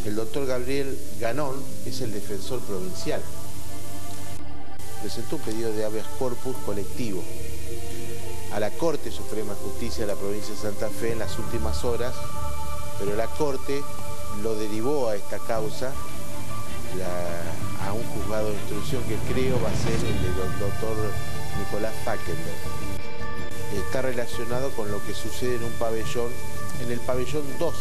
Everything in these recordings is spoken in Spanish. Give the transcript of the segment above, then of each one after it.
El doctor Gabriel Ganón es el defensor provincial. Presentó un pedido de habeas corpus colectivo a la Corte Suprema de Justicia de la provincia de Santa Fe en las últimas horas, pero la Corte lo derivó a esta causa a un juzgado de instrucción que creo va a ser el del doctor Nicolás Falkenberg. Está relacionado con lo que sucede en un pabellón, en el pabellón 2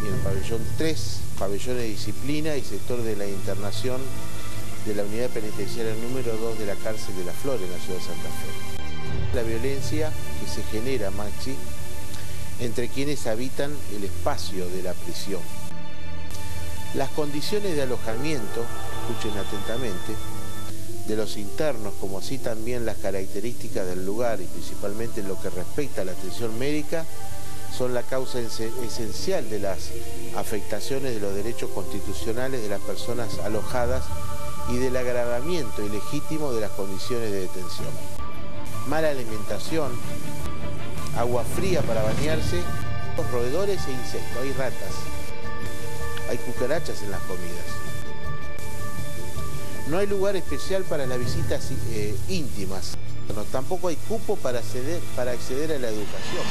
y en el pabellón 3, pabellón de disciplina y sector de la internación de la unidad penitenciaria número 2 de la cárcel de La Flor en la ciudad de Santa Fe. La violencia que se genera, Maxi, entre quienes habitan el espacio de la prisión. Las condiciones de alojamiento, escuchen atentamente, de los internos, como así también las características del lugar y principalmente en lo que respecta a la atención médica, son la causa esencial de las afectaciones de los derechos constitucionales de las personas alojadas y del agravamiento ilegítimo de las condiciones de detención. Mala alimentación, agua fría para bañarse, roedores e insectos, hay ratas, hay cucarachas en las comidas. No hay lugar especial para las visitas íntimas. Tampoco hay cupo para acceder a la educación.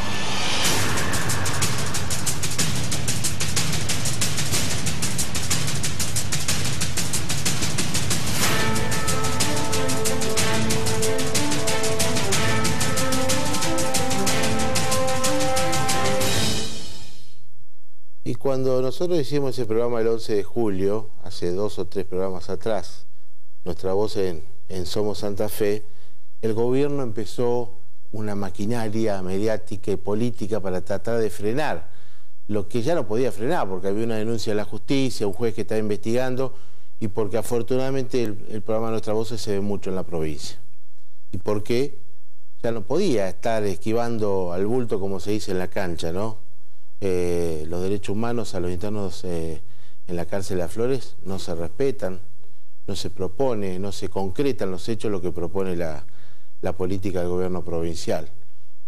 Y cuando nosotros hicimos ese programa el 11 de julio, hace 2 o 3 programas atrás, nuestra voz en Somos Santa Fe, el gobierno empezó una maquinaria mediática y política para tratar de frenar lo que ya no podía frenar, porque había una denuncia de la justicia, un juez que estaba investigando, y porque afortunadamente el programa Nuestra Voz se ve mucho en la provincia. Y porque ya no podía estar esquivando al bulto, como se dice en la cancha, ¿no? Los derechos humanos a los internos en la cárcel de Las Flores no se respetan, no se propone, no se concretan los hechos lo que propone la política del gobierno provincial.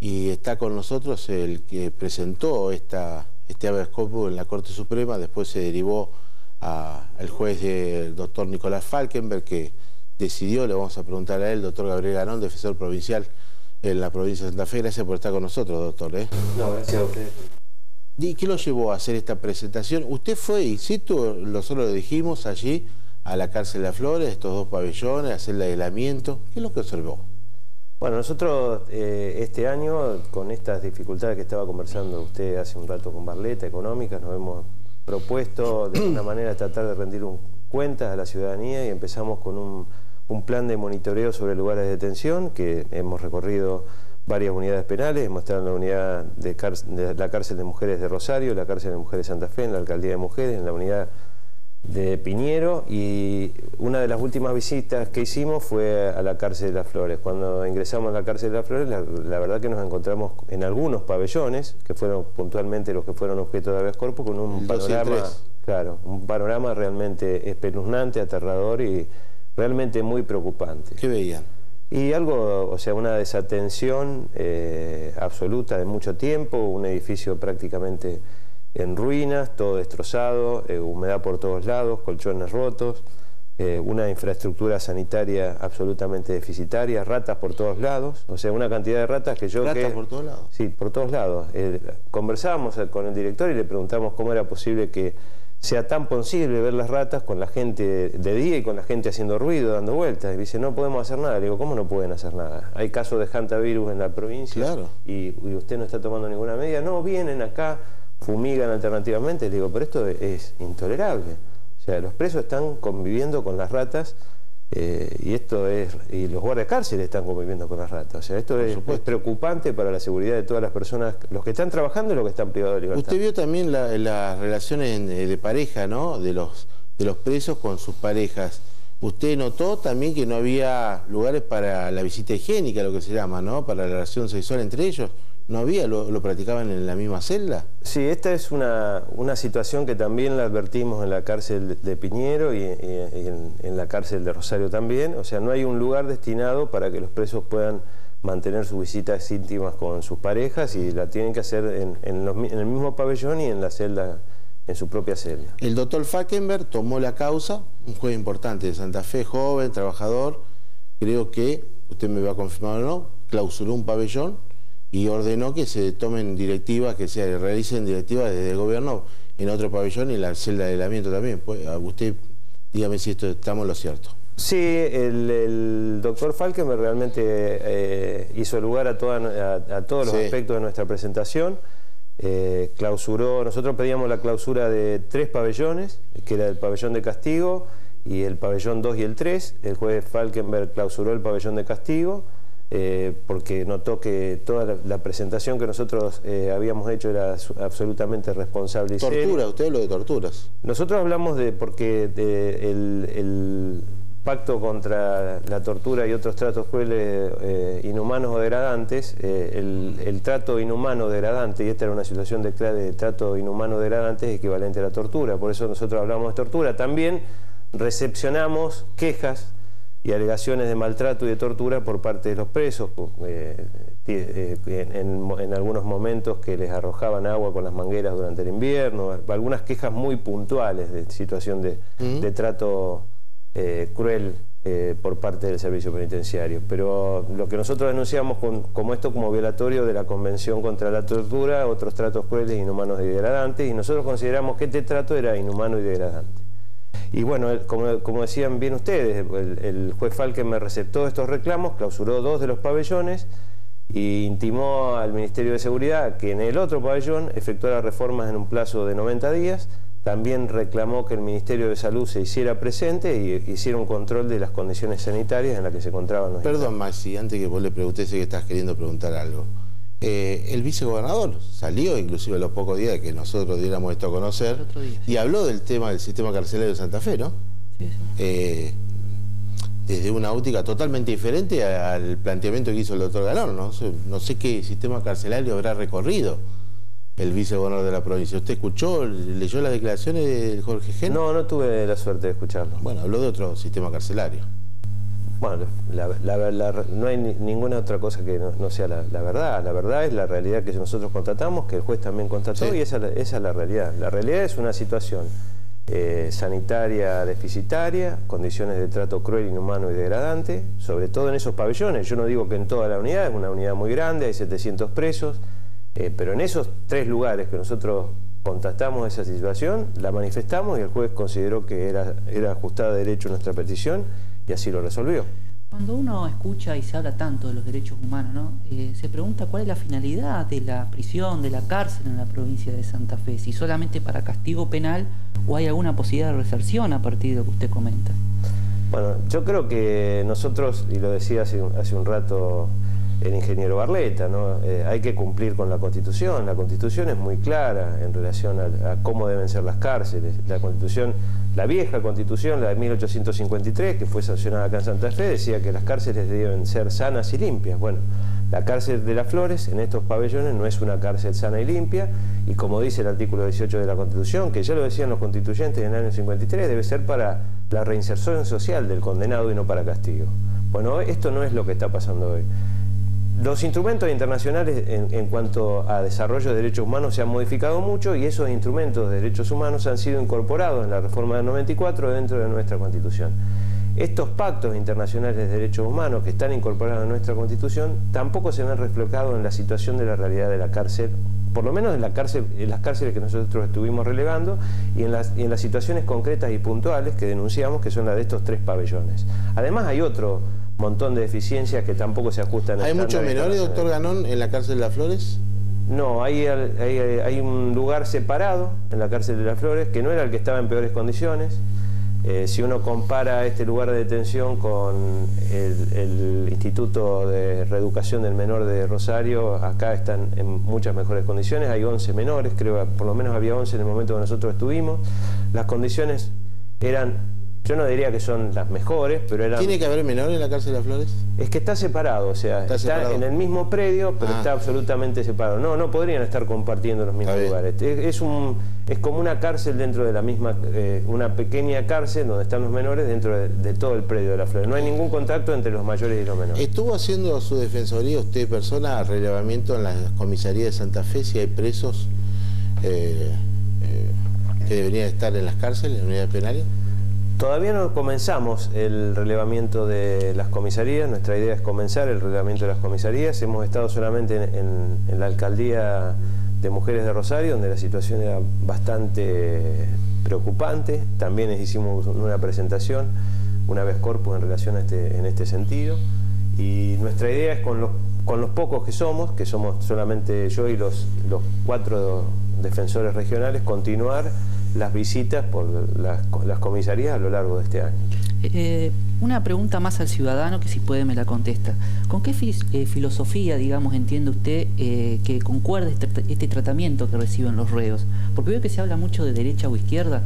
Y está con nosotros el que presentó este habeas corpus en la Corte Suprema, después se derivó al juez el doctor Nicolás Falkenberg, que decidió, le vamos a preguntar a él, doctor Gabriel Ganón, defensor provincial en la provincia de Santa Fe. Gracias por estar con nosotros, doctor. No, gracias a usted. ¿Y qué lo llevó a hacer esta presentación? Usted fue, in situ, nosotros lo dijimos allí, a la cárcel de Las Flores, estos 2 pabellones, a hacer el aislamiento. ¿Qué es lo que observó? Bueno, nosotros este año, con estas dificultades que estaba conversando usted hace un rato con Barleta, económicas, nos hemos propuesto de alguna manera tratar de rendir cuentas a la ciudadanía y empezamos con un plan de monitoreo sobre lugares de detención que hemos recorrido varias unidades penales. Hemos estado en la unidad de la cárcel de mujeres de Rosario, la cárcel de mujeres de Santa Fe, en la alcaldía de mujeres, en la unidad de Piñero, y una de las últimas visitas que hicimos fue a la cárcel de Las Flores. Cuando ingresamos a la cárcel de Las Flores, la verdad que nos encontramos en algunos pabellones, que fueron puntualmente los que fueron objeto de habeas corpus, con un panorama, claro, un panorama realmente espeluznante, aterrador y realmente muy preocupante. ¿Qué veían? Y algo, o sea, una desatención absoluta de mucho tiempo, un edificio prácticamente en ruinas, todo destrozado, humedad por todos lados, colchones rotos, una infraestructura sanitaria absolutamente deficitaria, ratas por todos lados, o sea, una cantidad de ratas que yo... ¿Ratas por todos lados? Sí, por todos lados. Conversábamos con el director y le preguntamos cómo era posible que sea tan posible ver las ratas con la gente de día y con la gente haciendo ruido, dando vueltas. Y dice, no podemos hacer nada. Le digo, ¿cómo no pueden hacer nada? Hay casos de hantavirus en la provincia. Claro. Y usted no está tomando ninguna medida. No, vienen acá, fumigan alternativamente. Le digo, pero esto es intolerable. O sea, los presos están conviviendo con las ratas y los guardias de cárcel están conviviendo con las ratas. O sea, esto es preocupante para la seguridad de todas las personas, los que están trabajando y los que están privados de libertad. Usted vio también las relaciones de pareja, ¿no? De los presos con sus parejas. Usted notó también que no había lugares para la visita higiénica, lo que se llama, ¿no? Para la relación sexual entre ellos. ¿No había? ¿Lo practicaban en la misma celda? Sí, esta es una situación que también la advertimos en la cárcel de Piñero y en la cárcel de Rosario también. O sea, no hay un lugar destinado para que los presos puedan mantener sus visitas íntimas con sus parejas y la tienen que hacer en el mismo pabellón y en la celda en su propia celda. El doctor Falkenberg tomó la causa, un juez importante de Santa Fe, joven, trabajador, creo que, usted me va a confirmar o no, clausuró un pabellón y ordenó que se tomen directivas, que se realicen directivas desde el gobierno en otro pabellón y en la celda de aislamiento también. Pues, usted dígame si estamos en lo cierto. Sí, el doctor Falkenberg realmente hizo lugar a todos los aspectos de nuestra presentación. Clausuró, nosotros pedíamos la clausura de 3 pabellones, que era el pabellón de castigo y el pabellón 2 y el 3. El juez Falkenberg clausuró el pabellón de castigo porque notó que toda la presentación que nosotros habíamos hecho era absolutamente responsable y seria. ¿Tortura? ¿Usted habló de torturas? Nosotros hablamos porque el pacto contra la tortura y otros tratos crueles, inhumanos o degradantes, el trato inhumano degradante, y esta era una situación de trato inhumano degradante, es equivalente a la tortura. Por eso nosotros hablamos de tortura. También recepcionamos quejas y alegaciones de maltrato y de tortura por parte de los presos, en algunos momentos que les arrojaban agua con las mangueras durante el invierno, algunas quejas muy puntuales de situación de trato cruel por parte del servicio penitenciario. Pero lo que nosotros denunciamos como violatorio de la Convención contra la Tortura, otros tratos crueles, inhumanos y degradantes, y nosotros consideramos que este trato era inhumano y degradante. Y bueno, como decían bien ustedes, el juez Falkenberg receptó estos reclamos, clausuró 2 de los pabellones y intimó al Ministerio de Seguridad que en el otro pabellón efectuara reformas en un plazo de 90 días. También reclamó que el Ministerio de Salud se hiciera presente y hiciera un control de las condiciones sanitarias en las que se encontraban los Perdón, Maxi, antes que vos le pregunté, sé que estás queriendo preguntar algo. El vicegobernador salió, inclusive a los pocos días de que nosotros diéramos esto a conocer, y habló del tema del sistema carcelario de Santa Fe, ¿no? Sí. Desde una óptica totalmente diferente al planteamiento que hizo el doctor Ganón, ¿no? No sé qué sistema carcelario habrá recorrido el vicegobernador de la provincia. ¿Usted escuchó, leyó las declaraciones de Jorge Gen? No tuve la suerte de escucharlo. Bueno, habló de otro sistema carcelario. Bueno, no hay ninguna otra cosa que no sea la verdad. La verdad es la realidad que nosotros constatamos, que el juez también constató, sí. Y esa es la realidad. La realidad es una situación sanitaria deficitaria, condiciones de trato cruel, inhumano y degradante, sobre todo en esos pabellones. Yo no digo que en toda la unidad, es una unidad muy grande, hay 700 presos, pero en esos 3 lugares que nosotros constatamos esa situación, la manifestamos y el juez consideró que era ajustada de derecho nuestra petición y así lo resolvió. Cuando uno escucha y se habla tanto de los derechos humanos, ¿no? Se pregunta cuál es la finalidad de la prisión, de la cárcel en la provincia de Santa Fe, si solamente para castigo penal o hay alguna posibilidad de reserción a partir de lo que usted comenta. Bueno, yo creo que nosotros, y lo decía hace un rato el ingeniero Barleta, ¿no? Hay que cumplir con la Constitución. La Constitución es muy clara en relación a cómo deben ser las cárceles. La Constitución, la vieja Constitución, la de 1853, que fue sancionada acá en Santa Fe, decía que las cárceles deben ser sanas y limpias. Bueno, la cárcel de Las Flores, en estos pabellones, no es una cárcel sana y limpia, y como dice el artículo 18 de la Constitución, que ya lo decían los constituyentes en el año 53, debe ser para la reinserción social del condenado y no para castigo. Bueno, esto no es lo que está pasando hoy. Los instrumentos internacionales en cuanto a desarrollo de derechos humanos se han modificado mucho y esos instrumentos de derechos humanos han sido incorporados en la reforma del 94 dentro de nuestra Constitución. Estos pactos internacionales de derechos humanos que están incorporados en nuestra Constitución tampoco se ven reflejados en la situación de la realidad de la cárcel, por lo menos en las cárceles que nosotros estuvimos relevando y en las situaciones concretas y puntuales que denunciamos, que son las de estos 3 pabellones. Además hay otro montón de deficiencias que tampoco se ajustan a ¿Hay muchos menores, doctor Ganón, en la cárcel de Las Flores? No, hay un lugar separado en la cárcel de Las Flores que no era el que estaba en peores condiciones. Si uno compara este lugar de detención con el Instituto de Reeducación del Menor de Rosario, acá están en muchas mejores condiciones. Hay 11 menores, creo que por lo menos había 11 en el momento que nosotros estuvimos. Las condiciones eran... Yo no diría que son las mejores, pero eran... ¿Tiene que haber menores en la cárcel de Las Flores? Es que está separado, o sea, está en el mismo predio, pero está absolutamente separado. No podrían estar compartiendo los mismos lugares. Es como una cárcel dentro de la misma, una pequeña cárcel donde están los menores dentro de todo el predio de Las Flores. No hay ningún contacto entre los mayores y los menores. ¿Estuvo haciendo su defensoría usted, persona, relevamiento en la comisaría de Santa Fe si hay presos que deberían estar en las cárceles, en unidades penales? Todavía no comenzamos el relevamiento de las comisarías. Nuestra idea es comenzar el relevamiento de las comisarías. Hemos estado solamente en la alcaldía de Mujeres de Rosario, donde la situación era bastante preocupante. También hicimos una presentación, una vez corpus en relación a en este sentido. Y nuestra idea es con los pocos que somos solamente yo y los 4 defensores regionales, continuar las visitas por las comisarías a lo largo de este año. Una pregunta más al ciudadano, que si puede me la contesta. ¿Con qué filosofía, digamos, entiende usted que concuerde este tratamiento que reciben los reos? Porque veo que se habla mucho de derecha o izquierda.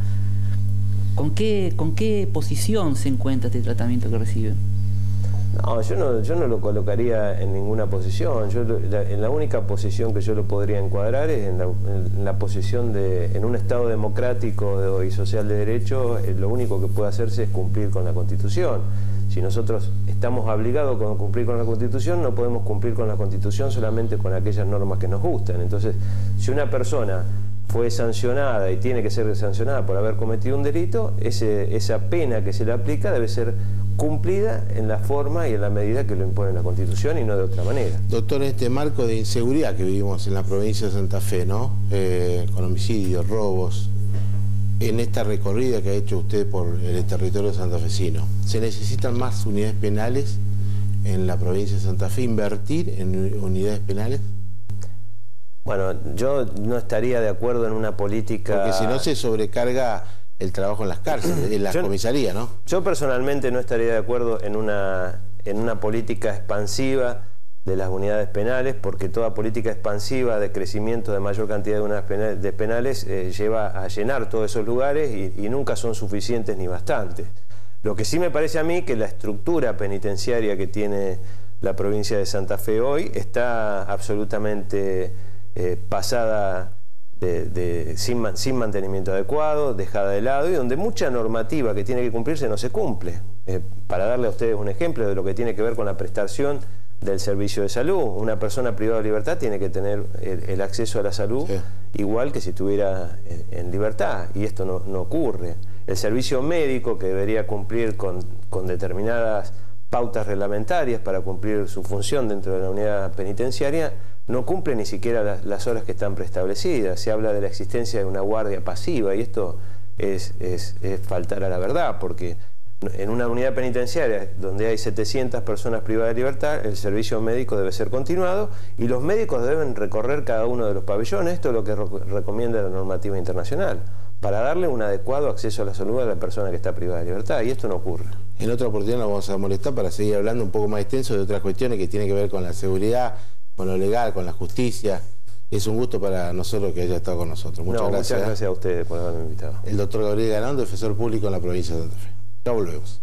¿Con qué posición se encuentra este tratamiento que reciben? No, yo no lo colocaría en ninguna posición. En la única posición que yo lo podría encuadrar es en la posición en un Estado democrático y social de derecho. Lo único que puede hacerse es cumplir con la Constitución. Si nosotros estamos obligados a cumplir con la Constitución, no podemos cumplir con la Constitución solamente con aquellas normas que nos gustan. Entonces, si una persona fue sancionada y tiene que ser sancionada por haber cometido un delito, esa pena que se le aplica debe ser cumplida en la forma y en la medida que lo impone la Constitución y no de otra manera. Doctor, en este marco de inseguridad que vivimos en la provincia de Santa Fe, ¿no? Con homicidios, robos, en esta recorrida que ha hecho usted por el territorio santafesino, ¿se necesitan más unidades penales en la provincia de Santa Fe? ¿Invertir en unidades penales? Bueno, yo no estaría de acuerdo en una política... Porque si no se sobrecarga el trabajo en las cárceles, en las comisarías, ¿no? Yo personalmente no estaría de acuerdo en una política expansiva de las unidades penales, porque toda política expansiva de crecimiento de mayor cantidad de unidades penales lleva a llenar todos esos lugares y nunca son suficientes ni bastantes. Lo que sí me parece a mí que la estructura penitenciaria que tiene la provincia de Santa Fe hoy está absolutamente pasada sin mantenimiento adecuado, dejada de lado, y donde mucha normativa que tiene que cumplirse no se cumple. Para darle a ustedes un ejemplo de lo que tiene que ver con la prestación del servicio de salud, una persona privada de libertad tiene que tener el acceso a la salud igual que si estuviera en libertad, y esto no ocurre. El servicio médico, que debería cumplir con determinadas pautas reglamentarias para cumplir su función dentro de la unidad penitenciaria, no cumple ni siquiera las horas que están preestablecidas. Se habla de la existencia de una guardia pasiva, y esto es faltar a la verdad, porque en una unidad penitenciaria donde hay 700 personas privadas de libertad, el servicio médico debe ser continuado y los médicos deben recorrer cada uno de los pabellones. Esto es lo que recomienda la normativa internacional, para darle un adecuado acceso a la salud a la persona que está privada de libertad, y esto no ocurre. En otra oportunidad nos vamos a molestar para seguir hablando un poco más extenso de otras cuestiones que tienen que ver con la seguridad, con lo legal, con la justicia. Es un gusto para nosotros que haya estado con nosotros. Muchas gracias. Muchas gracias a ustedes por haberme invitado. El doctor Gabriel Ganón, defensor público en la provincia de Santa Fe. Ya volvemos.